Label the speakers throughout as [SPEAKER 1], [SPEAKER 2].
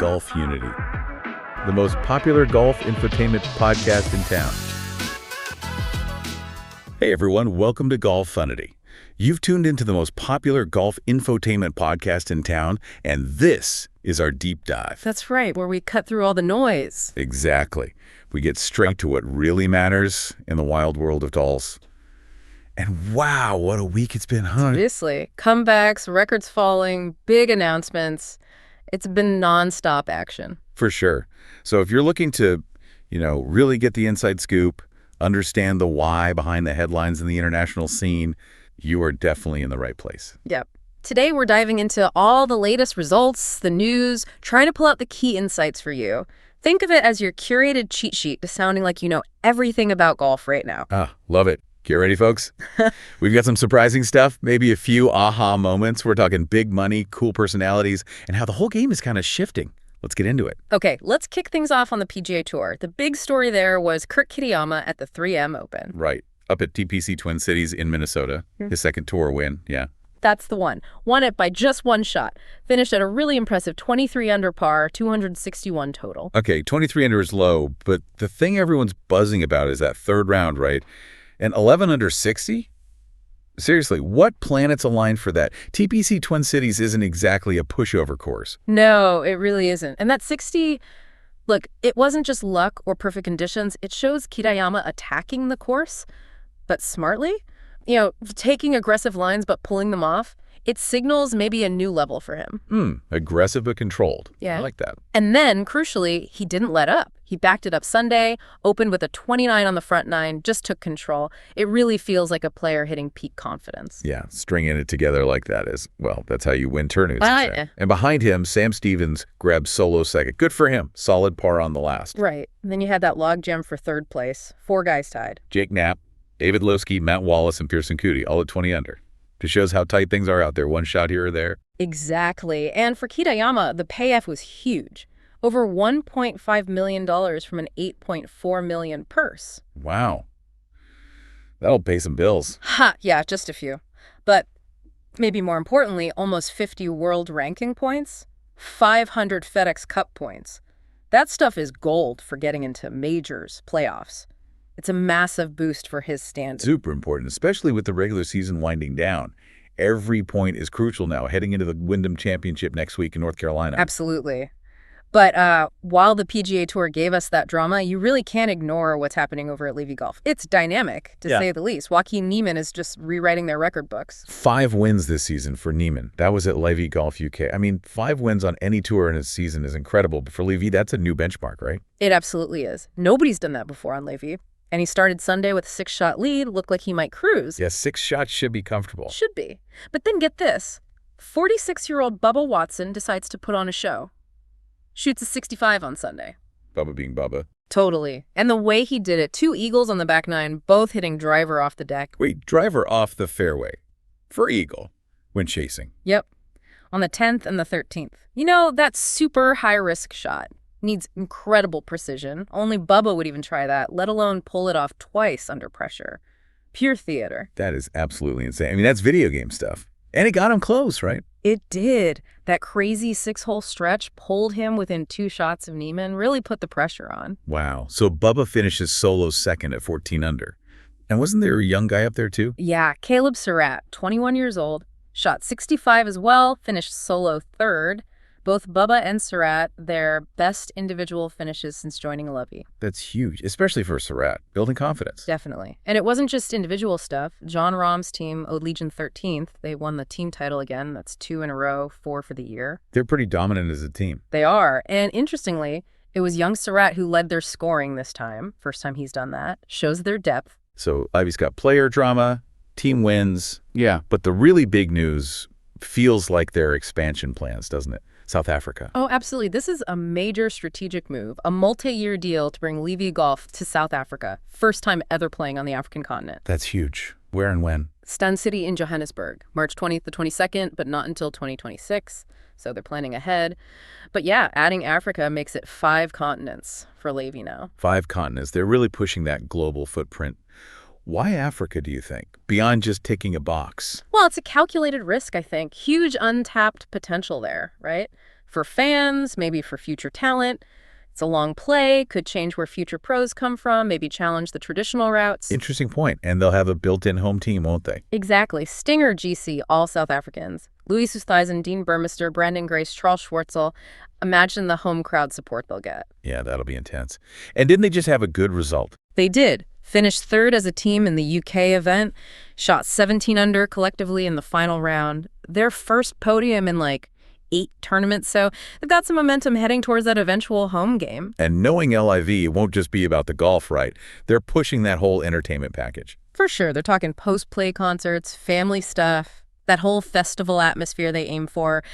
[SPEAKER 1] GOLFUNITY, the most popular golf infotainment podcast in town. Hey everyone, welcome to GOLFUNITY. You've tuned into the most popular golf infotainment podcast in town, and this is our deep dive.
[SPEAKER 2] That's right, where we cut through all the noise.
[SPEAKER 1] Exactly. We get straight to what really matters in the wild world of dolls. And wow, what a week it's been, huh?
[SPEAKER 2] Seriously. Comebacks, records falling, big announcements. It's been nonstop action.
[SPEAKER 1] For sure. So if you're looking to, really get the inside scoop, understand the why behind the headlines in the international scene, you are definitely in the right place.
[SPEAKER 2] Yep. Today we're diving into all the latest results, the news, trying to pull out the key insights for you. Think of it as your curated cheat sheet to sounding like you know everything about golf right now.
[SPEAKER 1] Love it. Get ready, folks. We've got some surprising stuff, maybe a few aha moments. We're talking big money, cool personalities, and how the whole game is kind of shifting. Let's get into it.
[SPEAKER 2] Okay, let's kick things off on the PGA Tour. The big story there was Kurt Kitayama at the 3M Open.
[SPEAKER 1] Right. Up at TPC Twin Cities in Minnesota. His second tour win, yeah.
[SPEAKER 2] That's the one. Won it by just one shot. Finished at a really impressive 23 under par, 261 total.
[SPEAKER 1] Okay, 23 under is low, but the thing everyone's buzzing about is that third round, right? And 11 under 60? Seriously, what planets align for that? TPC Twin Cities isn't exactly a pushover course.
[SPEAKER 2] No, it really isn't. And that 60, look, it wasn't just luck or perfect conditions. It shows Kitayama attacking the course, but smartly. Taking aggressive lines but pulling them off. It signals maybe a new level for him.
[SPEAKER 1] Aggressive but controlled.
[SPEAKER 2] Yeah.
[SPEAKER 1] I like that.
[SPEAKER 2] And then, crucially, he didn't let up. He backed it up Sunday, opened with a 29 on the front nine, just took control. It really feels like a player hitting peak confidence.
[SPEAKER 1] Yeah, stringing it together like that is, well, that's how you win tournaments.
[SPEAKER 2] Yeah.
[SPEAKER 1] And behind him, Sam Stevens grabbed solo second. Good for him. Solid par on the last.
[SPEAKER 2] Right. And then you had that logjam for third place. 4 guys tied.
[SPEAKER 1] Jake Knapp, David Lowski, Matt Wallace, and Pearson Coody, all at 20 under. Just shows how tight things are out there. One shot here or there.
[SPEAKER 2] Exactly. And for Kitayama, the payoff was huge. Over $1.5 million from an $8.4 million purse.
[SPEAKER 1] Wow. That'll pay some bills.
[SPEAKER 2] Yeah, just a few. But maybe more importantly, almost 50 world ranking points, 500 FedEx Cup points. That stuff is gold for getting into majors, playoffs. It's a massive boost for his standing.
[SPEAKER 1] Super important, especially with the regular season winding down. Every point is crucial now, heading into the Wyndham Championship next week in North Carolina.
[SPEAKER 2] Absolutely. But while the PGA Tour gave us that drama, you really can't ignore what's happening over at LIV Golf. It's dynamic, to say the least. Joaquin Niemann is just rewriting their record books.
[SPEAKER 1] 5 wins this season for Niemann. That was at LIV Golf UK. I mean, 5 wins on any tour in a season is incredible, but for LIV, that's a new benchmark, right?
[SPEAKER 2] It absolutely is. Nobody's done that before on LIV. And he started Sunday with a 6-shot lead, looked like he might cruise.
[SPEAKER 1] Yeah, 6 shots should be comfortable.
[SPEAKER 2] Should be. But then get this. 46-year-old Bubba Watson decides to put on a show. Shoots a 65 on Sunday.
[SPEAKER 1] Bubba being Bubba.
[SPEAKER 2] Totally. And the way he did it, 2 eagles on the back nine, both hitting driver off the deck.
[SPEAKER 1] Wait, driver off the fairway for eagle when chasing.
[SPEAKER 2] Yep. On the 10th and the 13th. That super high-risk shot. Needs incredible precision. Only Bubba would even try that, let alone pull it off twice under pressure. Pure theater.
[SPEAKER 1] That is absolutely insane. I mean, that's video game stuff. And it got him close, right?
[SPEAKER 2] It did. That crazy 6-hole stretch pulled him within 2 shots of Niemann, really put the pressure on.
[SPEAKER 1] Wow. So Bubba finishes solo second at 14 under. And wasn't there a young guy up there too?
[SPEAKER 2] Yeah, Caleb Surratt, 21 years old, shot 65 as well, finished solo third. Both Bubba and Surratt, their best individual finishes since joining LIV.
[SPEAKER 1] That's huge, especially for Surratt, building confidence.
[SPEAKER 2] Definitely. And it wasn't just individual stuff. John Rahm's team, Ode Legion 13th, they won the team title again. That's 2 in a row, 4 for the year.
[SPEAKER 1] They're pretty dominant as a team.
[SPEAKER 2] They are. And interestingly, it was young Surratt who led their scoring this time. First time he's done that. Shows their depth.
[SPEAKER 1] So Ivy's got player drama, team wins. Yeah. But the really big news feels like their expansion plans, doesn't it? South Africa.
[SPEAKER 2] Oh, absolutely. This is a major strategic move, a multi-year deal to bring LIV Golf to South Africa. First time ever playing on the African continent.
[SPEAKER 1] That's huge. Where and when?
[SPEAKER 2] Stun City in Johannesburg, March 20th to 22nd, but not until 2026. So they're planning ahead. But yeah, adding Africa makes it 5 continents for LIV now.
[SPEAKER 1] 5 continents. They're really pushing that global footprint. Why Africa, do you think, beyond just ticking a box?
[SPEAKER 2] Well, it's a calculated risk, I think. Huge untapped potential there, right? For fans, maybe for future talent. It's a long play, could change where future pros come from, maybe challenge the traditional routes.
[SPEAKER 1] Interesting point. And they'll have a built-in home team, won't they?
[SPEAKER 2] Exactly. Stinger GC, all South Africans. Louis Oosthuizen, Dean Burmester, Brandon Grace, Charles Schwartzel. Imagine the home crowd support they'll get.
[SPEAKER 1] Yeah, that'll be intense. And didn't they just have a good result?
[SPEAKER 2] They did. Finished third as a team in the UK event, shot 17 under collectively in the final round. Their first podium in 8 tournaments, so they've got some momentum heading towards that eventual home game.
[SPEAKER 1] And knowing LIV, it won't just be about the golf, right? They're pushing that whole entertainment package.
[SPEAKER 2] For sure. They're talking post-play concerts, family stuff, that whole festival atmosphere they aim for,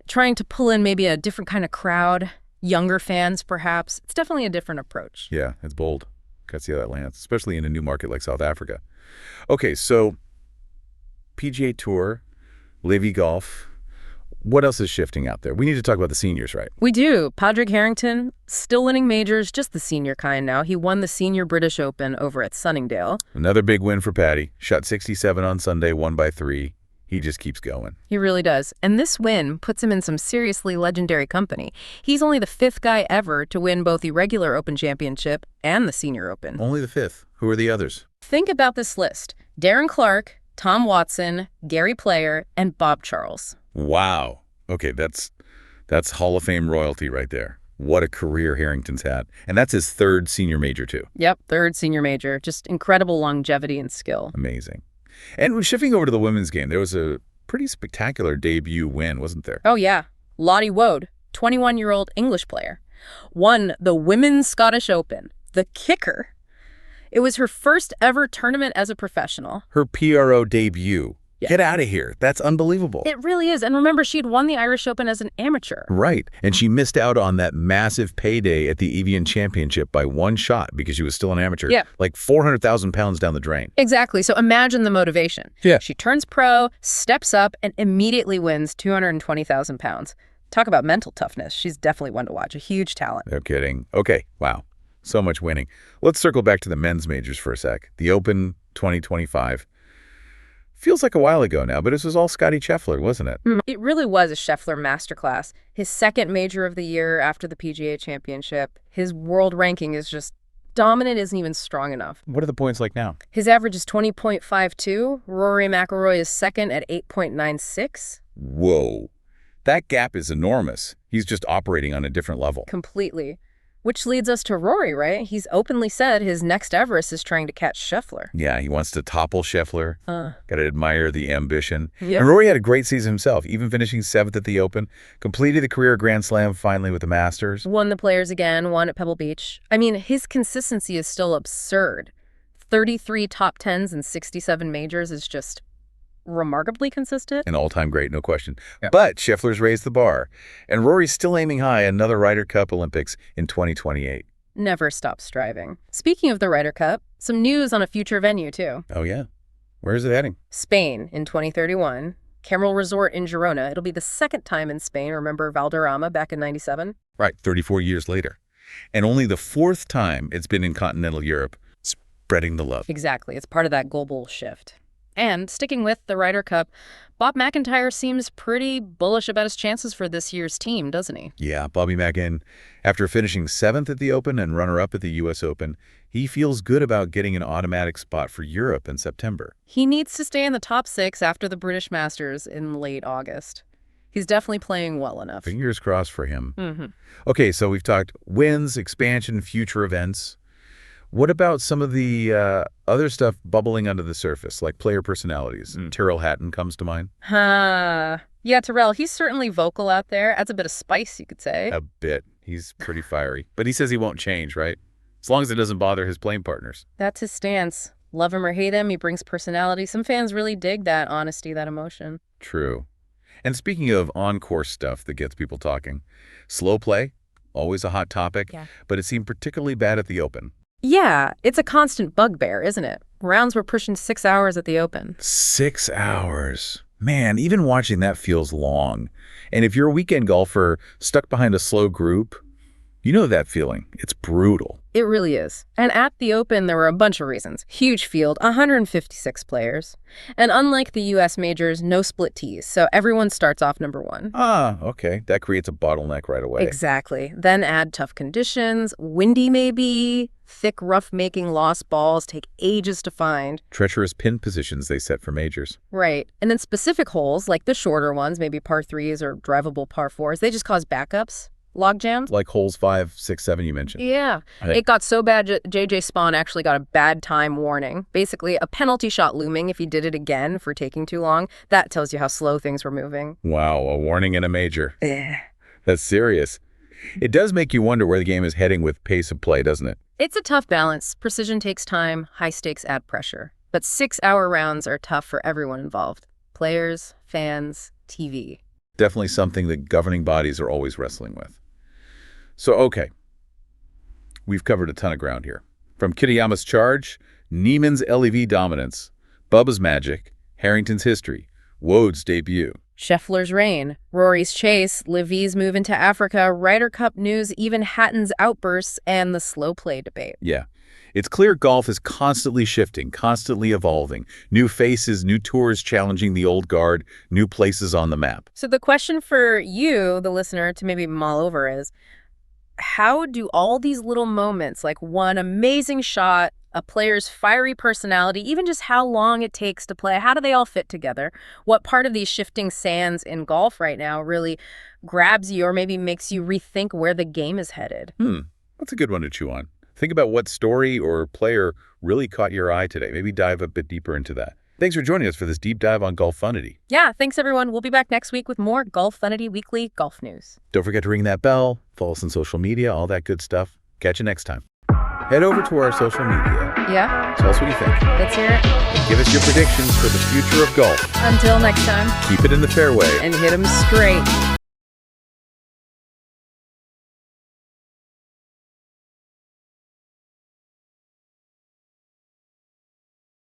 [SPEAKER 2] trying to pull in maybe a different kind of crowd, younger fans perhaps. It's definitely a different approach.
[SPEAKER 1] Yeah, it's bold. Got to see how that lands, especially in a new market like South Africa. Okay, so PGA Tour, LIV Golf. What else is shifting out there? We need to talk about the seniors, right?
[SPEAKER 2] We do. Padraig Harrington, still winning majors, just the senior kind now. He won the Senior British Open over at Sunningdale.
[SPEAKER 1] Another big win for Paddy. Shot 67 on Sunday, won by 3. He just keeps going.
[SPEAKER 2] He really does. And this win puts him in some seriously legendary company. He's only the 5th guy ever to win both the regular Open Championship and the Senior Open.
[SPEAKER 1] Only the 5th. Who are the others?
[SPEAKER 2] Think about this list. Darren Clarke, Tom Watson, Gary Player, and Bob Charles.
[SPEAKER 1] Wow. Okay, that's Hall of Fame royalty right there. What a career Harrington's had. And that's his 3rd senior major, too.
[SPEAKER 2] Yep, 3rd senior major. Just incredible longevity and skill.
[SPEAKER 1] Amazing. And shifting over to the women's game, there was a pretty spectacular debut win, wasn't there?
[SPEAKER 2] Oh, yeah. Lottie Wood, 21-year-old English player, won the Women's Scottish Open. The kicker. It was her first ever tournament as a professional.
[SPEAKER 1] Her PRO debut. Yeah. Get out of here. That's unbelievable.
[SPEAKER 2] It really is. And remember, she'd won the Irish Open as an amateur.
[SPEAKER 1] Right. And she missed out on that massive payday at the Evian Championship by 1 shot because she was still an amateur.
[SPEAKER 2] Yeah.
[SPEAKER 1] Like 400,000 pounds down the drain.
[SPEAKER 2] Exactly. So imagine the motivation.
[SPEAKER 1] Yeah.
[SPEAKER 2] She turns pro, steps up, and immediately wins 220,000 pounds. Talk about mental toughness. She's definitely one to watch. A huge talent.
[SPEAKER 1] No kidding. Okay. Wow. So much winning. Let's circle back to the men's majors for a sec. The Open 2025. Feels like a while ago now, but this was all Scottie Scheffler, wasn't it?
[SPEAKER 2] It really was a Scheffler masterclass. His 2nd major of the year after the PGA Championship. His world ranking is just dominant, isn't even strong enough.
[SPEAKER 1] What are the points like now?
[SPEAKER 2] His average is 20.52. Rory McIlroy is 2nd at 8.96.
[SPEAKER 1] Whoa. That gap is enormous. He's just operating on a different level.
[SPEAKER 2] Completely. Which leads us to Rory, right? He's openly said his next Everest is trying to catch Scheffler.
[SPEAKER 1] Yeah, he wants to topple Scheffler. Got to admire the ambition.
[SPEAKER 2] Yep.
[SPEAKER 1] And Rory had a great season himself, even finishing 7th at the Open. Completed the career Grand Slam finally with the Masters.
[SPEAKER 2] Won the Players again, won at Pebble Beach. I mean, his consistency is still absurd. 33 top 10s and 67 majors is just remarkably consistent.
[SPEAKER 1] An all-time great, no question.
[SPEAKER 2] Yeah.
[SPEAKER 1] But Scheffler's raised the bar. And Rory's still aiming high, another Ryder Cup Olympics in 2028.
[SPEAKER 2] Never stop striving. Speaking of the Ryder Cup, some news on a future venue, too.
[SPEAKER 1] Oh, yeah? Where is it heading?
[SPEAKER 2] Spain in 2031. Cameral Resort in Girona. It'll be the 2nd time in Spain. Remember Valderrama back in 97?
[SPEAKER 1] Right, 34 years later. And only the 4th time it's been in continental Europe, spreading the love.
[SPEAKER 2] Exactly. It's part of that global shift. And sticking with the Ryder Cup, Bob McIntyre seems pretty bullish about his chances for this year's team, doesn't he?
[SPEAKER 1] Yeah, Bobby Mackin, after finishing 7th at the Open and runner-up at the U.S. Open, he feels good about getting an automatic spot for Europe in September.
[SPEAKER 2] He needs to stay in the top 6 after the British Masters in late August. He's definitely playing well enough.
[SPEAKER 1] Fingers crossed for him.
[SPEAKER 2] Mm-hmm.
[SPEAKER 1] Okay, so we've talked wins, expansion, future events. What about some of the other stuff bubbling under the surface, like player personalities? Tyrrell Hatton comes to mind.
[SPEAKER 2] Yeah, Tyrrell, he's certainly vocal out there. Adds a bit of spice, you could say.
[SPEAKER 1] A bit. He's pretty fiery. But he says he won't change, right? As long as it doesn't bother his playing partners.
[SPEAKER 2] That's his stance. Love him or hate him, he brings personality. Some fans really dig that honesty, that emotion.
[SPEAKER 1] True. And speaking of on-course stuff that gets people talking, slow play, always a hot topic, but it seemed particularly bad at the Open.
[SPEAKER 2] Yeah, it's a constant bugbear, isn't it? Rounds were pushing 6 hours at the Open.
[SPEAKER 1] 6 hours. Man, even watching that feels long. And if you're a weekend golfer stuck behind a slow group, You know that feeling. It's brutal.
[SPEAKER 2] It really is. And at the Open, there were a bunch of reasons. Huge field, 156 players. And unlike the U.S. majors, no split tees, so everyone starts off number 1.
[SPEAKER 1] Ah, okay. That creates a bottleneck right away.
[SPEAKER 2] Exactly. Then add tough conditions, windy maybe, thick rough-making lost balls take ages to find.
[SPEAKER 1] Treacherous pin positions they set for majors.
[SPEAKER 2] Right. And then specific holes, like the shorter ones, maybe par 3s or drivable par 4s, they just cause backups. Log jams?
[SPEAKER 1] Like holes 5, 6, 7 you mentioned.
[SPEAKER 2] Yeah. It got so bad, J.J. Spaun actually got a bad time warning. Basically, a penalty shot looming if he did it again for taking too long. That tells you how slow things were moving.
[SPEAKER 1] Wow, a warning in a major. That's serious. It does make you wonder where the game is heading with pace of play, doesn't it?
[SPEAKER 2] It's a tough balance. Precision takes time, high stakes add pressure. But 6-hour rounds are tough for everyone involved. Players, fans, TV.
[SPEAKER 1] Definitely something that governing bodies are always wrestling with. So, okay, we've covered a ton of ground here. From Kitayama's charge, Niemann's LIV dominance, Bubba's magic, Harrington's history, Wode's debut.
[SPEAKER 2] Scheffler's reign, Rory's chase, LIV's move into Africa, Ryder Cup news, even Hatton's outbursts, and the slow play debate.
[SPEAKER 1] Yeah, it's clear golf is constantly shifting, constantly evolving. New faces, new tours challenging the old guard, new places on the map.
[SPEAKER 2] So the question for you, the listener, to maybe mull over is, how do all these little moments, like one amazing shot, a player's fiery personality, even just how long it takes to play, how do they all fit together? What part of these shifting sands in golf right now really grabs you or maybe makes you rethink where the game is headed?
[SPEAKER 1] That's a good one to chew on. Think about what story or player really caught your eye today. Maybe dive a bit deeper into that. Thanks for joining us for this deep dive on Golfunity.
[SPEAKER 2] Yeah, thanks everyone. We'll be back next week with more Golfunity Weekly Golf News.
[SPEAKER 1] Don't forget to ring that bell, follow us on social media, all that good stuff. Catch you next time. Head over to our social media.
[SPEAKER 2] Yeah?
[SPEAKER 1] Tell us what you think.
[SPEAKER 2] Let's hear it.
[SPEAKER 1] And give us your predictions for the future of golf.
[SPEAKER 2] Until next time.
[SPEAKER 1] Keep it in the fairway.
[SPEAKER 2] And hit 'em straight.